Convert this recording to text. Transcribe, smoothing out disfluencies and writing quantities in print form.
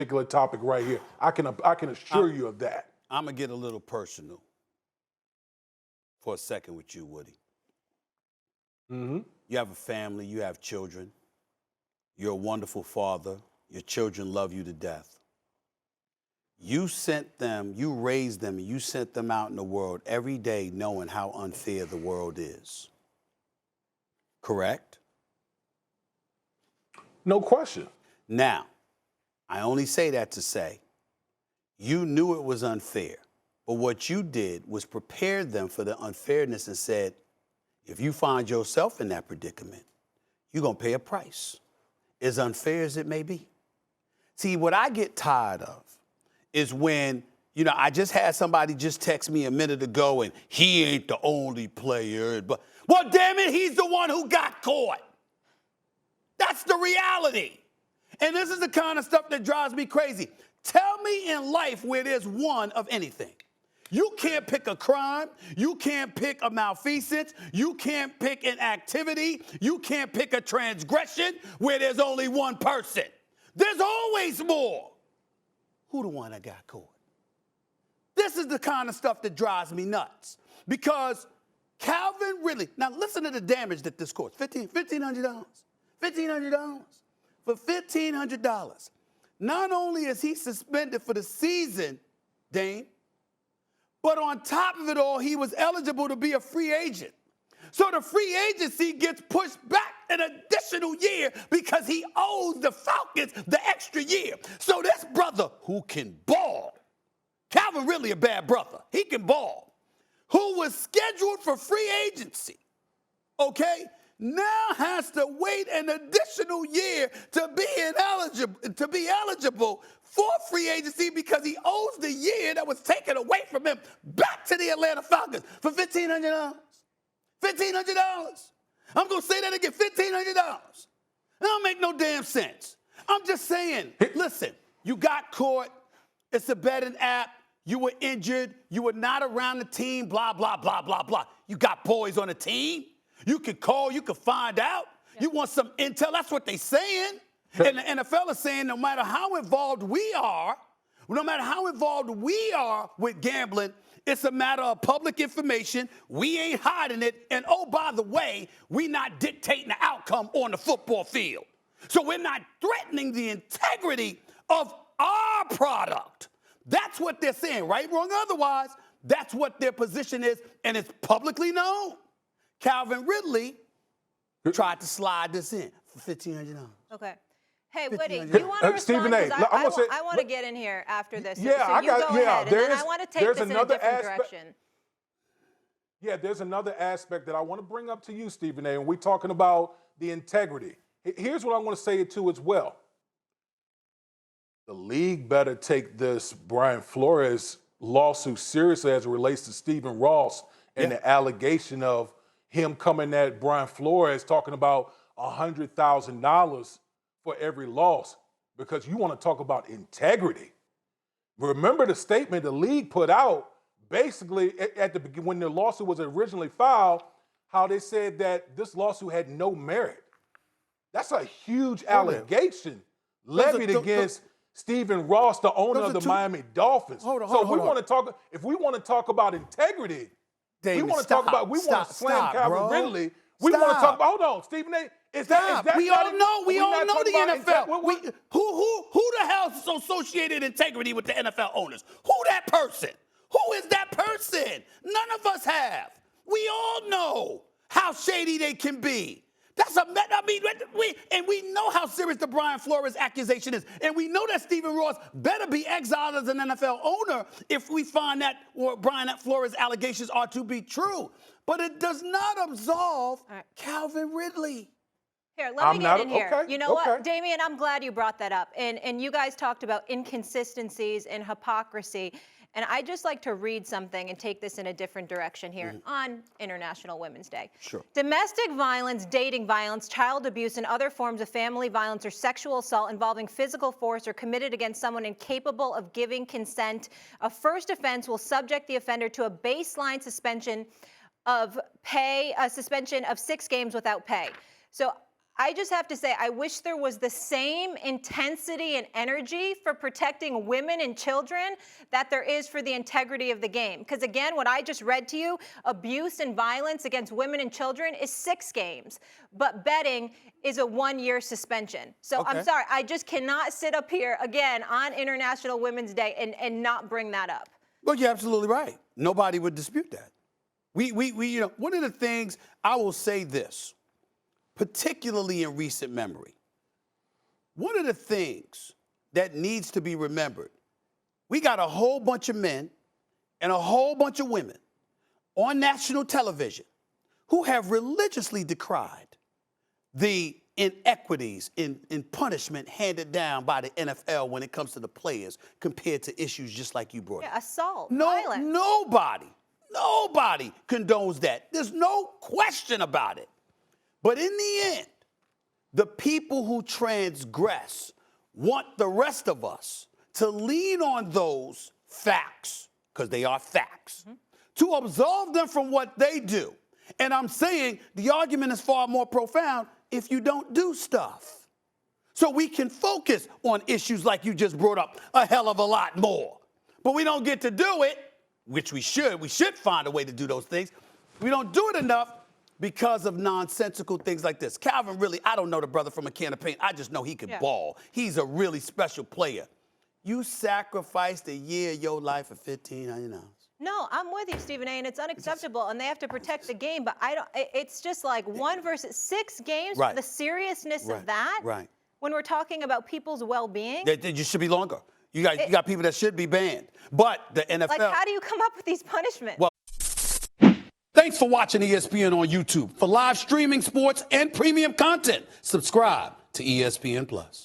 particular topic right here. I can assure you of that. I'm going to get a little personal for a second with you, Woody. Mm-hmm. You have a family, you have children. You're a wonderful father. Your children love you to death. You sent them, you raised them, and you sent them out in the world every day knowing how unfair the world is. Correct? No question. Now, I only say that to say you knew it was unfair, but what you did was prepare them for the unfairness and said, if you find yourself in that predicament, you're going to pay a price, as unfair as it may be. See, what I get tired of is when, I just had somebody just text me a minute ago and he ain't the only player. But, well, damn it, he's the one who got caught. That's the reality. And this is the kind of stuff that drives me crazy. Tell me in life where there's one of anything. You can't pick a crime. You can't pick a malfeasance. You can't pick an activity. You can't pick a transgression where there's only one person. There's always more. Who the one that got caught? This is the kind of stuff that drives me nuts. Because Calvin Ridley, now listen to the damage that this caused. $1,500. $1,500. For $1,500. Not only is he suspended for the season, Dane, but on top of it all, he was eligible to be a free agent. So the free agency gets pushed back an additional year because he owes the Falcons the extra year. So this brother who can ball, Calvin Ridley a bad brother, he can ball, who was scheduled for free agency, okay, now has to wait an additional year to be eligible for free agency because he owes the year that was taken away from him back to the Atlanta Falcons for $1,500. $1,500. I'm going to say that again, $1,500. That don't make no damn sense. I'm just saying, listen, you got caught. It's a betting app. You were injured. You were not around the team, blah, blah, blah, blah, blah. You got boys on the team. You could call. You could find out. Yep. You want some intel. That's what they're saying. And the NFL is saying no matter how involved we are with gambling, it's a matter of public information. We ain't hiding it. And oh, by the way, we not dictating the outcome on the football field. So we're not threatening the integrity of our product. That's what they're saying, right, wrong, otherwise. That's what their position is, and it's publicly known. Calvin Ridley tried to slide this in for $1,500. Okay. Hey, Woody, you want to respond? I want to get in here after this. Yeah, so you go ahead, and then I want to take this in a different direction. Yeah, there's another aspect that I want to bring up to you, Stephen A., and we're talking about the integrity. Here's what I want to say too as well. The league better take this Brian Flores lawsuit seriously as it relates to Stephen Ross and the allegation of him coming at Brian Flores talking about $100,000 for every loss, because you want to talk about integrity. Remember the statement the league put out basically at the beginning when the lawsuit was originally filed, how they said that this lawsuit had no merit. That's a huge allegation levied against Stephen Ross, the owner of the Miami Dolphins. If we want to talk about integrity, David, we want to slam Calvin Ridley. We want to talk about, hold on, Stephen A. Is that we all know the NFL. Who the hell is associated integrity with the NFL owners? Who that person? Who is that person? None of us have. We all know how shady they can be. We know how serious the Brian Flores accusation is. And we know that Stephen Ross better be exiled as an NFL owner if we find that Brian Flores allegations are to be true. But it does not absolve Calvin Ridley. Here, let me get in here. Okay, you know what, Damien, I'm glad you brought that up. And you guys talked about inconsistencies and hypocrisy. And I'd just like to read something and take this in a different direction here on International Women's Day. Sure. Domestic violence, dating violence, child abuse, and other forms of family violence or sexual assault involving physical force or committed against someone incapable of giving consent. A first offense will subject the offender to a baseline suspension of pay, a suspension of 6 games without pay. So I just have to say, I wish there was the same intensity and energy for protecting women and children that there is for the integrity of the game. Because again, what I just read to you, abuse and violence against women and children is 6 games, but betting is a 1-year suspension. So I'm sorry, I just cannot sit up here again on International Women's Day and not bring that up. Well, you're absolutely right. Nobody would dispute that. We one of the things, I will say this, particularly in recent memory, one of the things that needs to be remembered, we got a whole bunch of men and a whole bunch of women on national television who have religiously decried the inequities in punishment handed down by the NFL when it comes to the players compared to issues just like you brought up. Assault, violence. Nobody condones that. There's no question about it. But in the end, the people who transgress want the rest of us to lean on those facts, because they are facts, to absolve them from what they do. And I'm saying the argument is far more profound if you don't do stuff. So we can focus on issues like you just brought up a hell of a lot more. But we don't get to do it, which we should. We should find a way to do those things. We don't do it enough because of nonsensical things like this. Calvin Ridley, I don't know the brother from a can of paint. I just know he can ball. He's a really special player. You sacrificed a year of your life for $1,500. No, I'm with you, Stephen A., and it's unacceptable, and they have to protect the game, but it's just like 1 versus 6 games, for the seriousness of that, when we're talking about people's well-being. You should be longer. You got people that should be banned. But the NFL... Like, how do you come up with these punishments? Well, thanks for watching ESPN on YouTube. For live streaming, sports, and premium content, subscribe to ESPN+.